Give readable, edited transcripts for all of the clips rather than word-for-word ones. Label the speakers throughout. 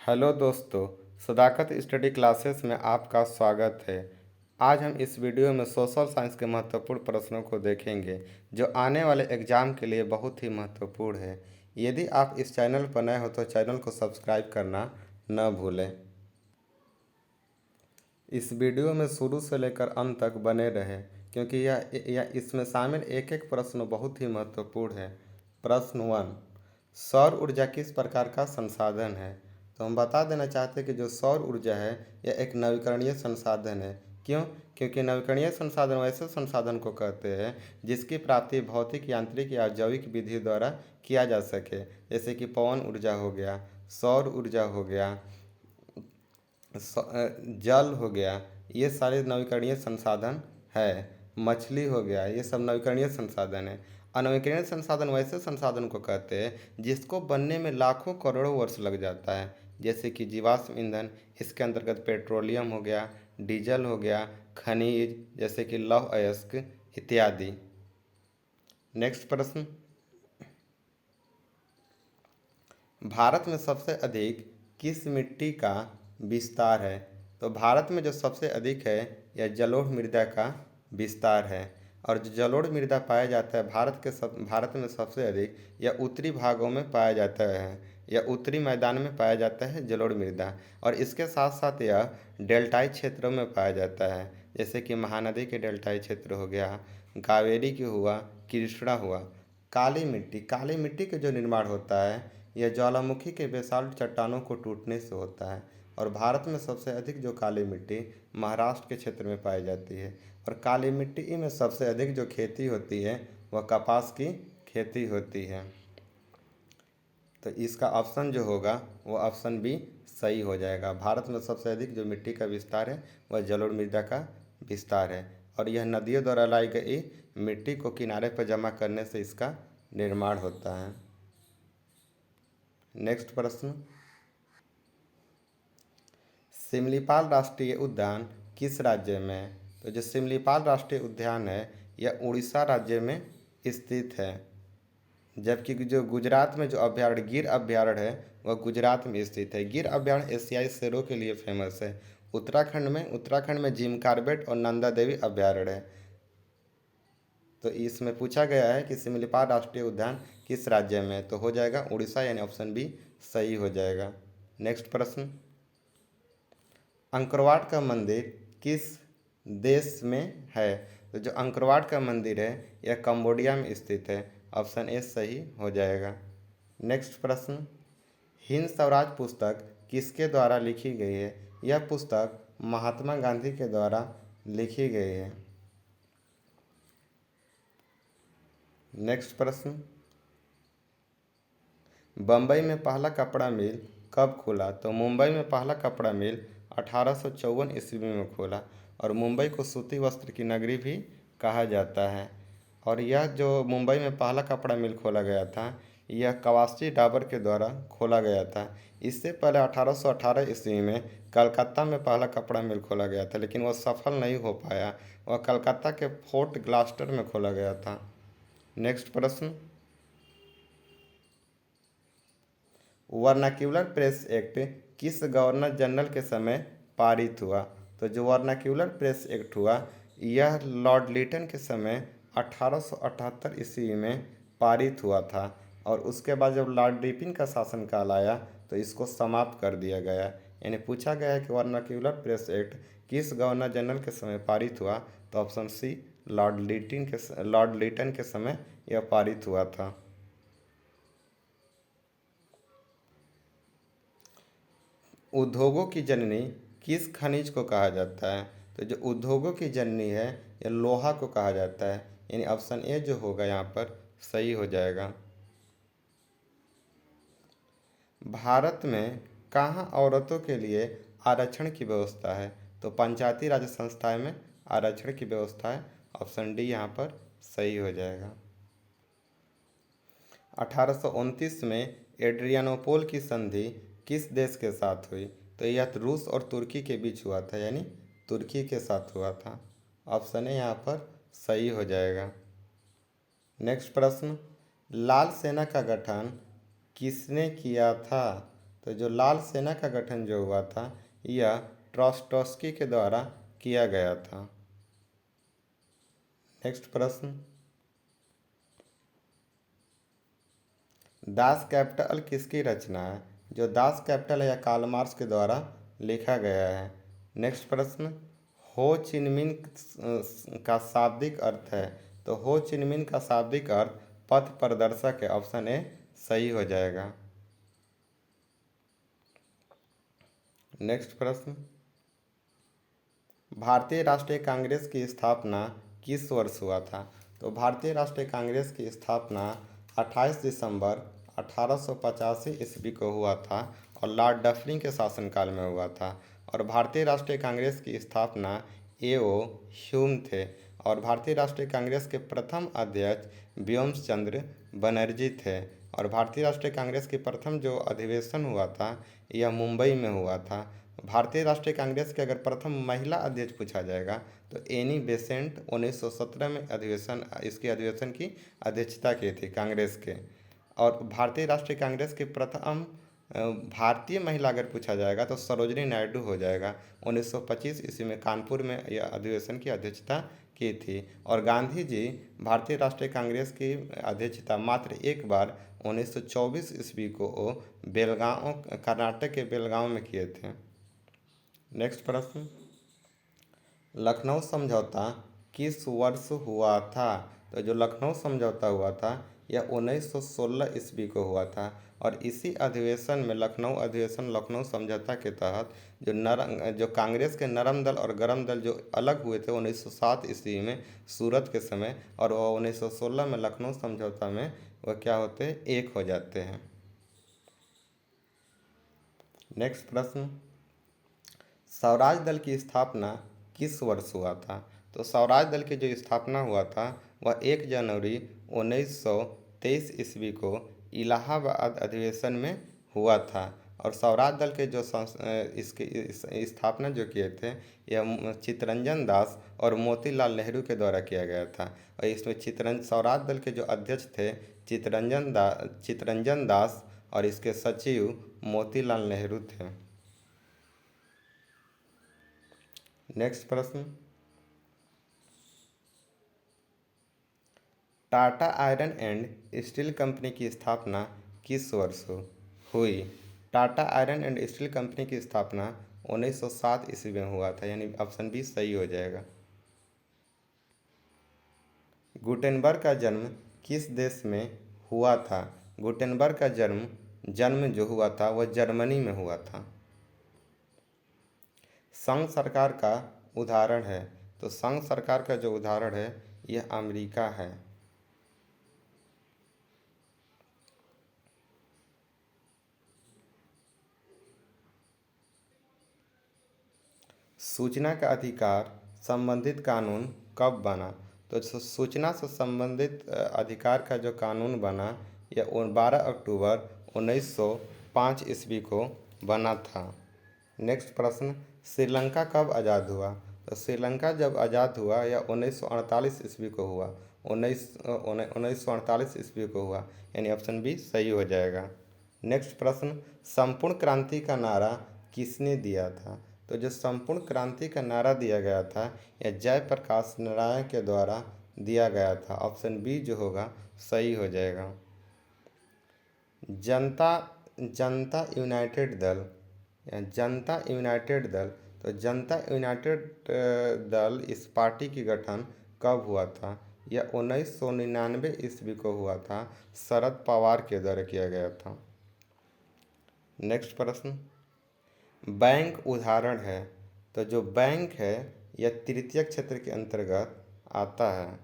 Speaker 1: Hello दोस्तों, सदाकत study classes में आपका स्वागत है। आज हम इस वीडियो में सोशल साइंस के महत्वपूर्ण प्रश्नों को देखेंगे जो आने वाले एग्ज़ाम के लिए बहुत ही महत्वपूर्ण है। यदि आप इस चैनल पर नए हो तो चैनल को सब्सक्राइब करना न भूलें। इस वीडियो में शुरू से लेकर अंत तक बने रहें क्योंकि यह इसमें शामिल एक एक प्रश्न बहुत ही महत्वपूर्ण है। प्रश्न 1, सौर ऊर्जा किस प्रकार का संसाधन है? तो हम बता देना चाहते हैं कि जो सौर ऊर्जा है यह एक नवीकरणीय संसाधन है। क्यों? क्योंकि नवीकरणीय संसाधन वैसे संसाधन को कहते हैं जिसकी प्राप्ति भौतिक, यांत्रिक या जैविक विधि द्वारा किया जा सके, जैसे कि पवन ऊर्जा हो गया, सौर ऊर्जा हो गया, जल हो गया, ये सारे नवीकरणीय संसाधन है। मछली हो गया, ये सब नवीकरणीय संसाधन है। अनवीकरणीय संसाधन वैसे संसाधन को कहते हैं जिसको बनने में लाखों करोड़ों वर्ष लग जाता है, जैसे कि जीवाश्म ईंधन, इसके अंतर्गत पेट्रोलियम हो गया, डीजल हो गया, खनिज जैसे कि लौह अयस्क इत्यादि। नेक्स्ट प्रश्न, भारत में सबसे अधिक किस मिट्टी का विस्तार है? तो भारत में जो सबसे अधिक है यह जलोढ़ मृदा का विस्तार है। और जो जलोढ़ मृदा पाया जाता है भारत में सबसे अधिक यह उत्तरी भागों में पाया जाता है। यह उत्तरी मैदान में पाया जाता है जलोढ़ मृदा। और इसके साथ साथ यह डेल्टाई क्षेत्रों में पाया जाता है, जैसे कि महानदी के डेल्टाई क्षेत्र हो गया, कावेरी की हुआ, कृष्णा हुआ। काली मिट्टी के जो निर्माण होता है यह ज्वालामुखी के बेसाल्ट चट्टानों को टूटने से होता है। और भारत में सबसे अधिक जो काली मिट्टी महाराष्ट्र के क्षेत्र में पाई जाती है। और काली मिट्टी में सबसे अधिक जो खेती होती है वह कपास की खेती होती है। तो इसका ऑप्शन जो होगा वो ऑप्शन बी सही हो जाएगा। भारत में सबसे अधिक जो मिट्टी का विस्तार है वह जलोढ़ मृदा का विस्तार है। और यह नदियों द्वारा लाई गई मिट्टी को किनारे पर जमा करने से इसका निर्माण होता है। नेक्स्ट प्रश्न, सिमलीपाल राष्ट्रीय उद्यान किस राज्य में है? तो जो सिमलीपाल राष्ट्रीय उद्यान है यह उड़ीसा राज्य में स्थित है, जबकि जो गुजरात में जो अभ्यारण्य गिर अभ्यारण्य है वह गुजरात में स्थित है। गिर अभ्यारण्य एशियाई शेरों के लिए फेमस है। उत्तराखंड में जिम कॉर्बेट और नंदा देवी अभ्यारण्य है। तो इसमें पूछा गया है कि सिमलीपाल राष्ट्रीय उद्यान किस राज्य में है, तो हो जाएगा उड़ीसा, यानी ऑप्शन बी सही हो जाएगा। नेक्स्ट प्रश्न, अंकरवाट का मंदिर किस देश में है? तो जो अंकरवाट का मंदिर है यह कंबोडिया में स्थित है। ऑप्शन ए सही हो जाएगा। नेक्स्ट प्रश्न, हिंद स्वराज पुस्तक किसके द्वारा लिखी गई है? यह पुस्तक महात्मा गांधी के द्वारा लिखी गई है। नेक्स्ट प्रश्न, बम्बई में पहला कपड़ा मिल कब खुला? तो मुंबई में पहला कपड़ा मिल 1854 ईस्वी में खुला। और मुंबई को सूती वस्त्र की नगरी भी कहा जाता है। और यह जो मुंबई में पहला कपड़ा मिल खोला गया था यह कवासी डाबर के द्वारा खोला गया था। इससे पहले 1818 ईस्वी में कलकत्ता में पहला कपड़ा मिल खोला गया था, लेकिन वह सफल नहीं हो पाया। वह कलकत्ता के फोर्ट ग्लास्टर में खोला गया था। नेक्स्ट प्रश्न, वर्नाक्यूलर प्रेस एक्ट किस गवर्नर जनरल के समय पारित हुआ? तो जो वर्नाक्यूलर प्रेस एक्ट हुआ यह लॉर्ड लिटन के समय 1878 ईस्वी में पारित हुआ था। और उसके बाद जब लॉर्ड रिपन का शासनकाल आया तो इसको समाप्त कर दिया गया। यानी पूछा गया है कि वर्नाक्यूलर प्रेस एक्ट किस गवर्नर जनरल के समय पारित हुआ, तो ऑप्शन सी लॉर्ड लिटन के समय यह पारित हुआ था। उद्योगों की जननी किस खनिज को कहा जाता है? तो जो उद्योगों की जननी है यह लोहा को कहा जाता है। यानी ऑप्शन ए जो होगा यहाँ पर सही हो जाएगा। भारत में कहाँ औरतों के लिए आरक्षण की व्यवस्था है? तो पंचायती राज संस्थाएं में आरक्षण की व्यवस्था है। ऑप्शन डी यहाँ पर सही हो जाएगा। 1829 में एड्रियानोपोल की संधि किस देश के साथ हुई? तो यह रूस और तुर्की के बीच हुआ था, यानी तुर्की के साथ हुआ था। ऑप्शन ए यहाँ पर सही हो जाएगा। नेक्स्ट प्रश्न, लाल सेना का गठन किसने किया था? तो जो लाल सेना का गठन जो हुआ था यह ट्रॉट्स्की के द्वारा किया गया था। नेक्स्ट प्रश्न, दास कैपिटल किसकी रचना है? जो दास कैपिटल है यह कार्ल मार्क्स के द्वारा लिखा गया है। नेक्स्ट प्रश्न, हो चिन मिन का शाब्दिक अर्थ है? तो हो चिन मिन का शाब्दिक अर्थ पथ प्रदर्शक है। ऑप्शन ए सही हो जाएगा। नेक्स्ट प्रश्न, भारतीय राष्ट्रीय कांग्रेस की स्थापना किस वर्ष हुआ था? तो भारतीय राष्ट्रीय कांग्रेस की स्थापना 28 दिसंबर 1885 ईस्वी को हुआ था और लॉर्ड डफरिन के शासनकाल में हुआ था। और भारतीय राष्ट्रीय कांग्रेस की स्थापना ए.ओ. ह्यूम थे और भारतीय राष्ट्रीय कांग्रेस के प्रथम अध्यक्ष व्योम चंद्र बनर्जी थे। और भारतीय राष्ट्रीय कांग्रेस की प्रथम जो अधिवेशन हुआ था यह मुंबई में हुआ था। भारतीय राष्ट्रीय कांग्रेस के अगर प्रथम महिला अध्यक्ष पूछा जाएगा तो एनी बेसेंट 1917 में इसके अधिवेशन की अध्यक्षता की थी कांग्रेस के। और भारतीय राष्ट्रीय कांग्रेस के प्रथम भारतीय महिला अगर पूछा जाएगा तो सरोजनी नायडू हो जाएगा। 1925 ईस्वी में कानपुर में यह अधिवेशन की अध्यक्षता की थी। और गांधी जी भारतीय राष्ट्रीय कांग्रेस की अध्यक्षता मात्र एक बार 1924 ईस्वी को बेलगांव कर्नाटक के बेलगांव में किए थे। नेक्स्ट प्रश्न, लखनऊ समझौता किस वर्ष हुआ था? तो जो लखनऊ समझौता हुआ था यह 1916 ईस्वी को हुआ था। और इसी अधिवेशन में लखनऊ अधिवेशन लखनऊ समझौता के तहत जो कांग्रेस के नरम दल और गरम दल जो अलग हुए थे 1907 ईस्वी में सूरत के समय, और वह 1916 में लखनऊ समझौता में वह क्या होते हैं, एक हो जाते हैं। नेक्स्ट प्रश्न, स्वराज दल की स्थापना किस वर्ष हुआ था? तो स्वराज दल की जो स्थापना हुआ था वह 1 जनवरी 1923 ईस्वी को इलाहाबाद अधिवेशन में हुआ था। और स्वराज दल के जो इसकी स्थापना जो किए थे यह चित्तरंजन दास और मोतीलाल नेहरू के द्वारा किया गया था। और इसमें स्वराज दल के जो अध्यक्ष थे चित्तरंजन दास और इसके सचिव मोतीलाल नेहरू थे। नेक्स्ट प्रश्न, Tata iron and steel company की स्थापना किस वर्ष हुई? Tata iron and steel company की स्थापना 1907 ईस्वी में हुआ था, यानी ऑप्शन बी सही हो जाएगा। गुटेनबर्ग का जन्म किस देश में हुआ था? गुटेनबर्ग का जन्म जो हुआ था वह जर्मनी में हुआ था। संघ सरकार का उदाहरण है? तो संघ सरकार का जो उदाहरण है यह अमेरिका है। सूचना का अधिकार संबंधित कानून कब बना? तो सूचना से संबंधित अधिकार का जो कानून बना यह 12 अक्टूबर 1905 ईस्वी को बना था। नेक्स्ट प्रश्न, श्रीलंका कब आज़ाद हुआ? तो श्रीलंका जब आज़ाद हुआ यह 1948 ईस्वी को हुआ। 1948 ईस्वी को हुआ, यानी ऑप्शन बी सही हो जाएगा। नेक्स्ट प्रश्न, संपूर्ण क्रांति का नारा किसने दिया था? तो जो संपूर्ण क्रांति का नारा दिया गया था यह जयप्रकाश नारायण के द्वारा दिया गया था। ऑप्शन बी जो होगा सही हो जाएगा। जनता यूनाइटेड दल या जनता यूनाइटेड दल, तो जनता यूनाइटेड दल इस पार्टी की गठन कब हुआ था? यह 1999 ईस्वी को हुआ था, शरद पवार के द्वारा किया गया था। नेक्स्ट प्रश्न, बैंक उदाहरण है? तो जो बैंक है यह तृतीय क्षेत्र के अंतर्गत आता है।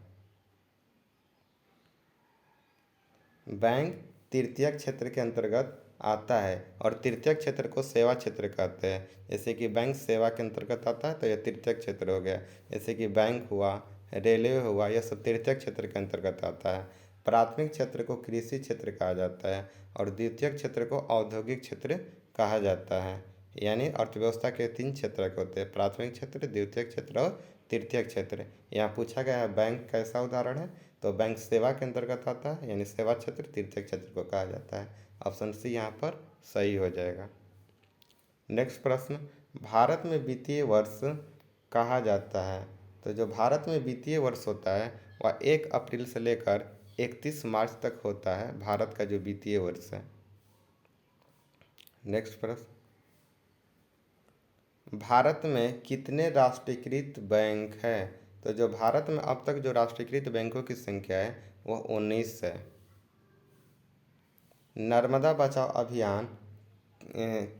Speaker 1: बैंक तृतीय क्षेत्र के अंतर्गत आता है और तृतीय क्षेत्र को सेवा क्षेत्र कहते हैं। जैसे कि बैंक सेवा के अंतर्गत आता है तो यह तृतीय क्षेत्र हो गया। जैसे कि बैंक हुआ, रेलवे हुआ, यह सब तृतीय क्षेत्र के अंतर्गत आता है। प्राथमिक क्षेत्र को कृषि क्षेत्र कहा जाता है और द्वितीय क्षेत्र को औद्योगिक क्षेत्र कहा जाता है। यानी अर्थव्यवस्था के 3 क्षेत्र होते हैं, प्राथमिक क्षेत्र, द्वितीय क्षेत्र और तृतीय क्षेत्र। यहाँ पूछा गया है बैंक कैसा उदाहरण है, तो बैंक सेवा के अंतर्गत आता है, यानी सेवा क्षेत्र तृतीय क्षेत्र को कहा जाता है। ऑप्शन सी यहाँ पर सही हो जाएगा। नेक्स्ट प्रश्न, भारत में वित्तीय वर्ष कहा जाता है? तो जो भारत में वित्तीय वर्ष होता है वह 1 अप्रैल से लेकर 31 मार्च तक होता है, भारत का जो वित्तीय वर्ष है। नेक्स्ट प्रश्न, भारत में कितने राष्ट्रीयकृत बैंक है? तो जो भारत में अब तक जो राष्ट्रीयकृत बैंकों की संख्या है वह 19 है। नर्मदा बचाओ अभियान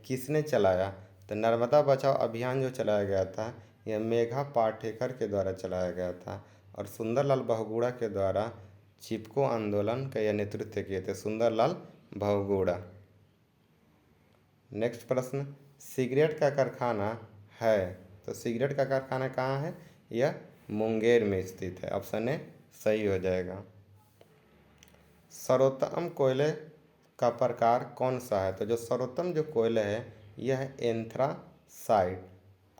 Speaker 1: किसने चलाया? तो नर्मदा बचाओ अभियान जो चलाया गया था यह मेघा पाटेकर के द्वारा चलाया गया था और सुंदरलाल बहुगुणा के द्वारा चिपको आंदोलन का यह नेतृत्व किए थे, सुंदरलाल बहुगुणा। नेक्स्ट प्रश्न, सिगरेट का कारखाना है? तो सिगरेट का कारखाना कहाँ है? यह मुंगेर में स्थित है। ऑप्शन ए सही हो जाएगा। सर्वोत्तम कोयले का प्रकार कौन सा है? तो जो सर्वोत्तम जो कोयले है यह है एंथ्रासाइट।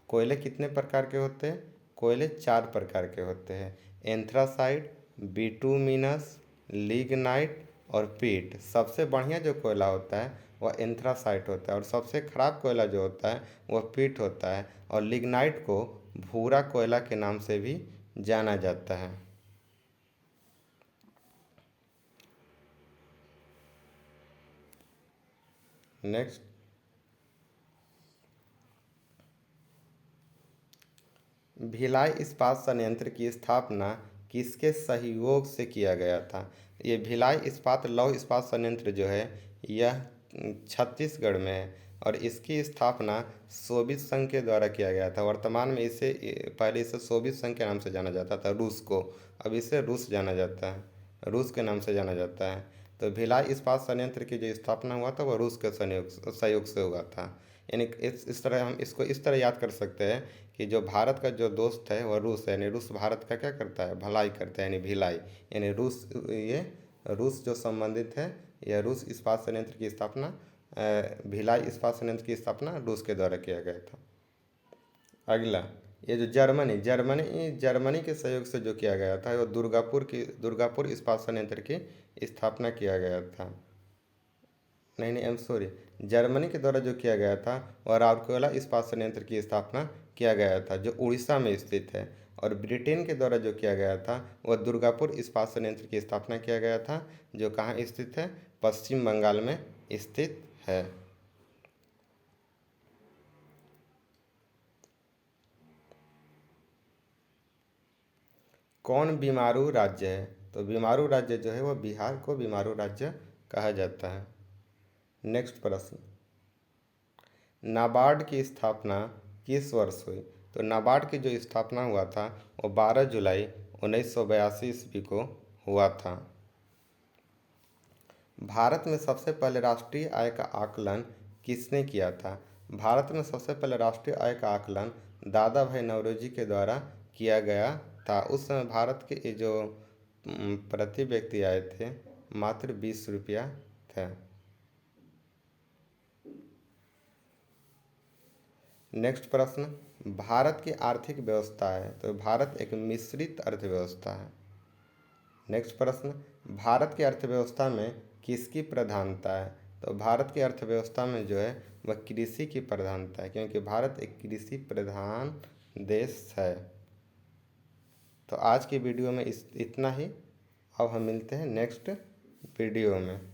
Speaker 1: कोयले कितने प्रकार के होते हैं? कोयले 4 प्रकार के होते हैं, एंथ्रासाइट, बिटुमिनस, लिग्नाइट और पीट। सबसे बढ़िया जो कोयला होता है वह एंथ्रासाइट होता है और सबसे खराब कोयला जो होता है वह पीट होता है और लिग्नाइट को भूरा कोयला के नाम से भी जाना जाता है। नेक्स्ट, भिलाई इस्पात संयंत्र की स्थापना किसके सहयोग से किया गया था? ये भिलाई इस्पात लौह इस्पात संयंत्र जो है यह छत्तीसगढ़ में है और इसकी स्थापना सोवियत संघ के द्वारा किया गया था। वर्तमान में इसे पहले इसे सोवियत संघ के नाम से जाना जाता था, रूस को, अब इसे रूस जाना जाता है, रूस के नाम से जाना जाता है। तो भिलाई इस्पात संयंत्र की जो स्थापना हुआ था वह रूस के सहयोग से हुआ था। यानी इस तरह हम इसको इस तरह याद कर सकते हैं कि जो भारत का जो दोस्त है वह रूस है, यानी रूस भारत का क्या करता है? भलाई करता है, यानी भिलाई, यानी रूस, ये रूस जो संबंधित है, यह रूस इस्पात संयंत्र की स्थापना भिलाई इस्पात संयंत्र की स्थापना रूस के द्वारा किया गया था। अगला, ये जो जर्मनी के सहयोग से जो किया गया था वो दुर्गापुर इस्पात संयंत्र की स्थापना किया गया था। नहीं नहीं, आई एम सॉरी, जर्मनी के द्वारा जो किया गया था वह राउरकेला इस्पात संयंत्र की स्थापना किया गया था जो उड़ीसा में स्थित है। और ब्रिटेन के द्वारा जो किया गया था वह दुर्गापुर इस्पात संयंत्र की स्थापना किया गया था जो कहाँ स्थित है? पश्चिम बंगाल में स्थित है। कौन बीमारू राज्य है? तो बीमारू राज्य जो है वह बिहार को बीमारू राज्य कहा जाता है। नेक्स्ट प्रश्न, नाबार्ड की स्थापना किस वर्ष हुई? तो नाबार्ड की जो स्थापना हुआ था वो 12 जुलाई 1982 ईस्वी को हुआ था। भारत में सबसे पहले राष्ट्रीय आय का आकलन किसने किया था? भारत में सबसे पहले राष्ट्रीय आय का आकलन दादा भाई नौरोजी के द्वारा किया गया था। उस समय भारत के जो प्रति व्यक्ति आए थे मात्र 20 रुपया थे। नेक्स्ट प्रश्न, भारत की आर्थिक व्यवस्था है? तो भारत एक मिश्रित अर्थव्यवस्था है। नेक्स्ट प्रश्न, भारत की अर्थव्यवस्था में किसकी प्रधानता है? तो भारत की अर्थव्यवस्था में जो है वह कृषि की प्रधानता है क्योंकि भारत एक कृषि प्रधान देश है। तो आज की वीडियो में इतना ही। अब हम मिलते हैं नेक्स्ट वीडियो में।